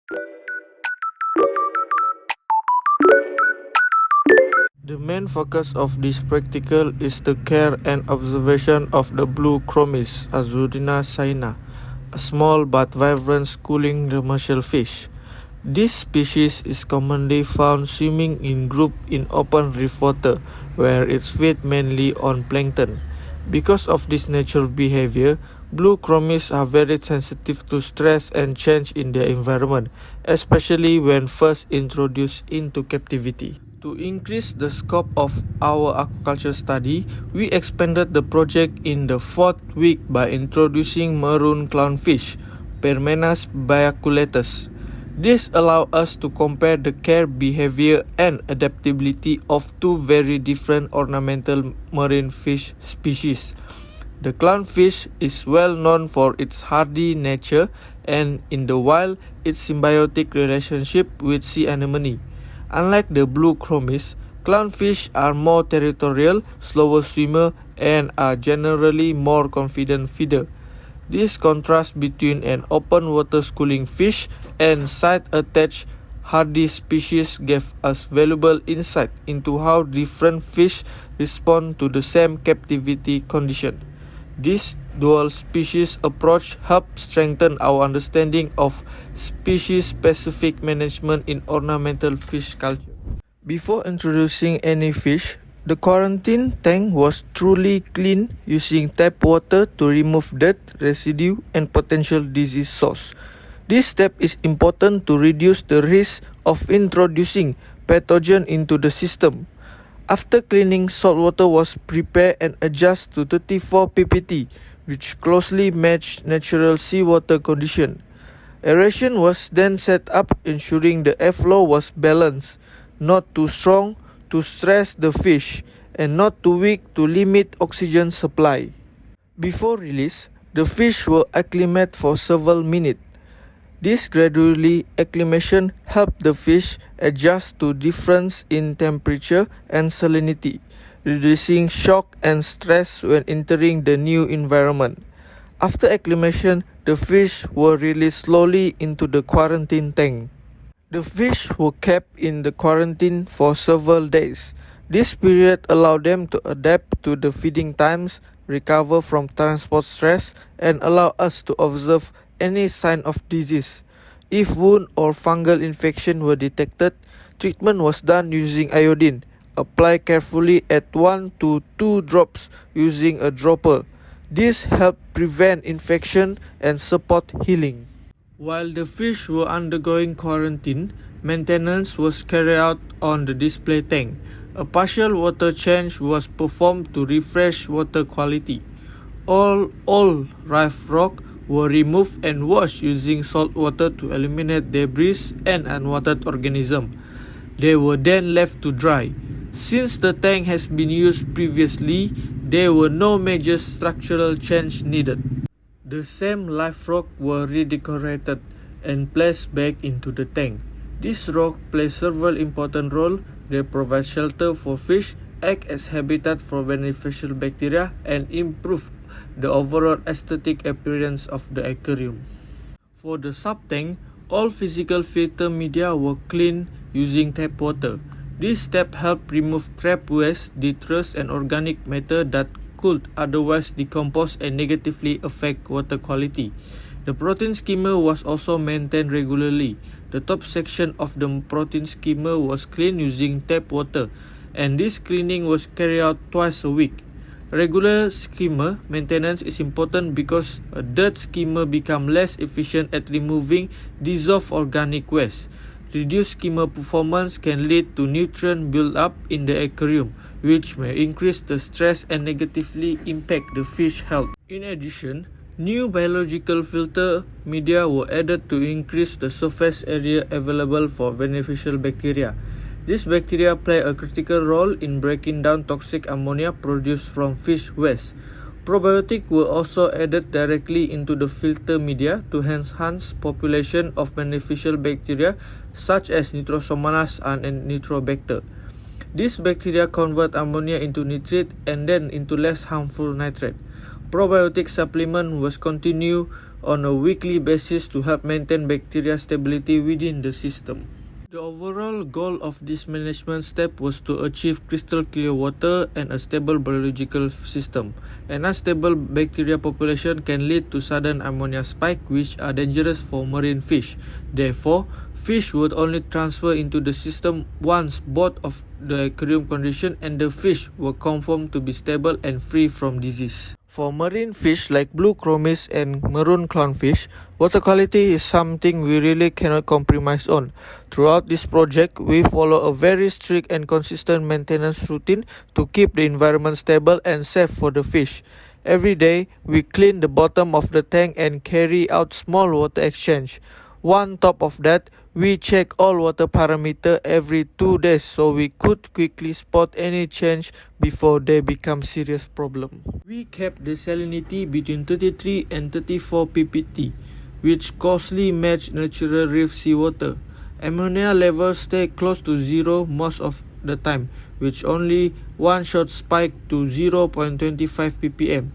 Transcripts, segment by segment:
The main focus of this practical is the care and observation of the blue chromis Azurina cyaina, a small but vibrant schooling demersal fish. This species is commonly found swimming in groups in open reef water, where it feeds mainly on plankton. Because of this natural behavior, blue chromis are very sensitive to stress and change in their environment, especially when first introduced into captivity. To increase the scope of our aquaculture study, we expanded the project in the fourth week by introducing maroon clownfish, Permenas biaculatus. This allows us to compare the care behavior and adaptability of two very different ornamental marine fish species. The clownfish is well known for its hardy nature and in the wild its symbiotic relationship with sea anemone. Unlike the blue chromis, clownfish are more territorial, slower swimmer, and are generally more confident feeder. This contrast between an open water schooling fish and side-attached hardy species gave us valuable insight into how different fish respond to the same captivity condition. This dual species approach helped strengthen our understanding of species-specific management in ornamental fish culture. Before introducing any fish, the quarantine tank was truly cleaned using tap water to remove dirt, residue, and potential disease source. This step is important to reduce the risk of introducing pathogen into the system. After cleaning, salt water was prepared and adjusted to 34 ppt, which closely matched natural seawater condition. Aeration was then set up, ensuring the airflow was balanced, not too strong to stress the fish, and not too weak to limit oxygen supply. Before release, the fish will acclimate for several minutes. This gradually acclimation helped the fish adjust to difference in temperature and salinity, reducing shock and stress when entering the new environment. After acclimation, the fish were released slowly into the quarantine tank. The fish were kept in the quarantine for several days. This period allowed them to adapt to the feeding times, recover from transport stress, and allow us to observe any sign of disease. If wound or fungal infection were detected, treatment was done using iodine. Apply carefully at 1 to 2 drops using a dropper. This helped prevent infection and support healing. While the fish were undergoing quarantine, maintenance was carried out on the display tank. A partial water change was performed to refresh water quality. All reef rock were removed and washed using salt water to eliminate debris and unwanted organisms. They were then left to dry. Since the tank has been used previously, there were no major structural change needed. The same live rock were redecorated and placed back into the tank. These rocks play several important roles. They provide shelter for fish, act as habitat for beneficial bacteria, and improve the overall aesthetic appearance of the aquarium. For the sub-tank, all physical filter media were cleaned using tap water. This step helped remove crab waste, detritus, and organic matter that could otherwise decompose and negatively affect water quality. The protein skimmer was also maintained regularly. The top section of the protein skimmer was cleaned using tap water, and this cleaning was carried out twice a week. Regular skimmer maintenance is important because a dirt skimmer becomes less efficient at removing dissolved organic waste. Reduced skimmer performance can lead to nutrient build-up in the aquarium, which may increase the stress and negatively impact the fish health. In addition, new biological filter media were added to increase the surface area available for beneficial bacteria. These bacteria play a critical role in breaking down toxic ammonia produced from fish waste. Probiotics were also added directly into the filter media to enhance population of beneficial bacteria such as Nitrosomonas and Nitrobacter. These bacteria convert ammonia into nitrate and then into less harmful nitrate. Probiotic supplement was continued on a weekly basis to help maintain bacteria stability within the system. The overall goal of this management step was to achieve crystal clear water and a stable biological system. An unstable bacteria population can lead to sudden ammonia spike, which are dangerous for marine fish. Therefore, fish would only transfer into the system once both of the aquarium condition and the fish were confirmed to be stable and free from disease. For marine fish like blue chromis and maroon clownfish, water quality is something we really cannot compromise on. Throughout this project, we follow a very strict and consistent maintenance routine to keep the environment stable and safe for the fish. Every day, we clean the bottom of the tank and carry out small water exchange. On top of that, we check all water parameters every 2 days so we could quickly spot any change before they become serious problem. We kept the salinity between 33 and 34 ppt, which closely match natural reef seawater. Ammonia levels stay close to zero most of the time, with only one short spike to 0.25 ppm.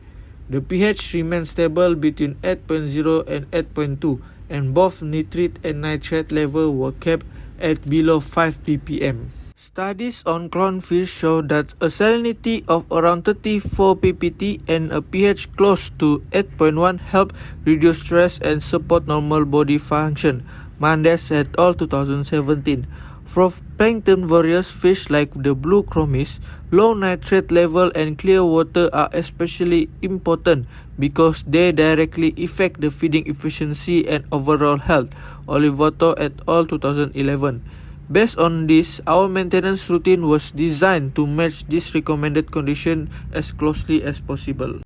The pH remains stable between 8.0 and 8.2, and both nitrate and nitrate level were kept at below 5 ppm. Studies on clownfish show that a salinity of around 34 ppt and a pH close to 8.1 help reduce stress and support normal body function. Mendes et al. 2017. For plankton various fish like the blue chromis, low nitrate level and clear water are especially important because they directly affect the feeding efficiency and overall health. Olivato et al. 2011. Based on this, our maintenance routine was designed to match this recommended condition as closely as possible.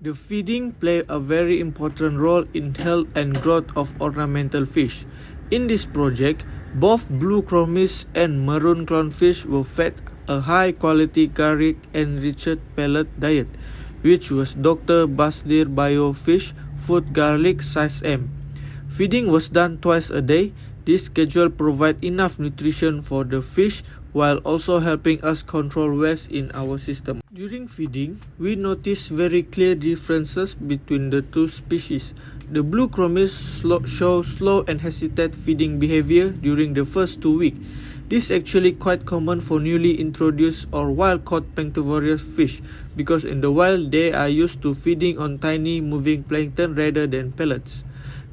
The feeding plays a very important role in health and growth of ornamental fish. In this project, both blue chromis and maroon clownfish were fed a high-quality garlic-enriched pellet diet, which was Dr. Basdir Biofish Food Garlic Size M. Feeding was done twice a day. This schedule provides enough nutrition for the fish while also helping us control waste in our system. During feeding, we noticed very clear differences between the two species. The blue chromis show slow and hesitant feeding behavior during the first 2 weeks. This is actually quite common for newly introduced or wild-caught planktivorous fish because in the wild they are used to feeding on tiny moving plankton rather than pellets.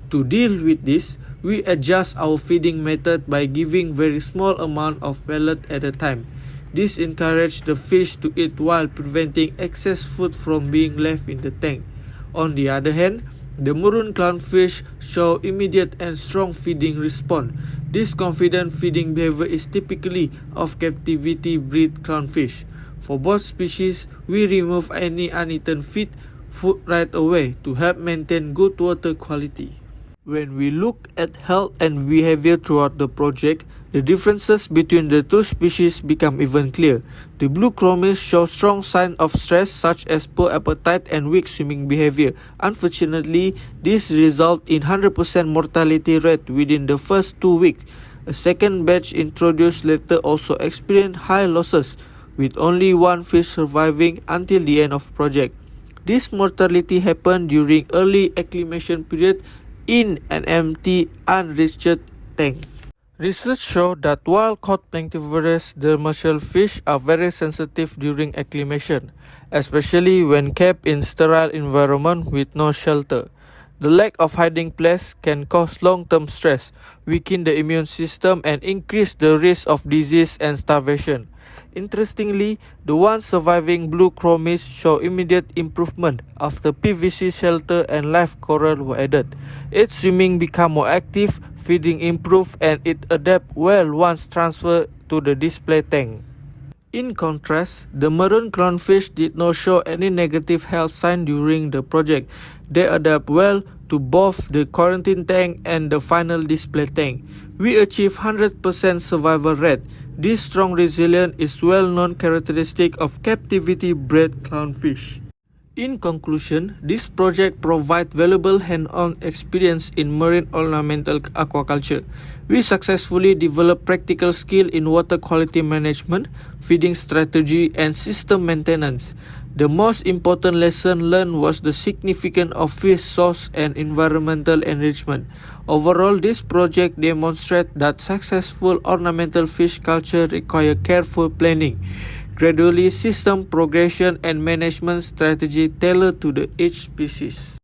To deal with this, we adjust our feeding method by giving very small amount of pellet at a time. This encourages the fish to eat while preventing excess food from being left in the tank. On the other hand, the maroon clownfish show immediate and strong feeding response. This confident feeding behavior is typically of captivity bred clownfish. For both species, we remove any uneaten food right away to help maintain good water quality. When we look at health and behavior throughout the project, the differences between the two species become even clear. The blue chromis show strong signs of stress such as poor appetite and weak swimming behavior. Unfortunately, this results in 100% mortality rate within the first 2 weeks. A second batch introduced later also experienced high losses, with only one fish surviving until the end of project. This mortality happened during early acclimation period in an empty, unenriched tank. Research showed that wild-caught planktivorous demersal fish are very sensitive during acclimation, especially when kept in sterile environment with no shelter. The lack of hiding place can cause long-term stress, weaken the immune system, and increase the risk of disease and starvation. Interestingly, the ones surviving blue chromis show immediate improvement after PVC shelter and live coral were added. Its swimming became more active, feeding improved, and it adapted well once transferred to the display tank. In contrast, the maroon clownfish did not show any negative health sign during the project. They adapt well to both the quarantine tank and the final display tank. We achieved 100% survival rate. This strong resilience is well-known characteristic of captivity-bred clownfish. In conclusion, this project provides valuable hand-on experience in marine ornamental aquaculture. We successfully developed practical skill in water quality management, feeding strategy, and system maintenance. The most important lesson learned was the significance of fish source and environmental enrichment. Overall, this project demonstrates that successful ornamental fish culture requires careful planning, gradually system progression and management strategy tailored to each species.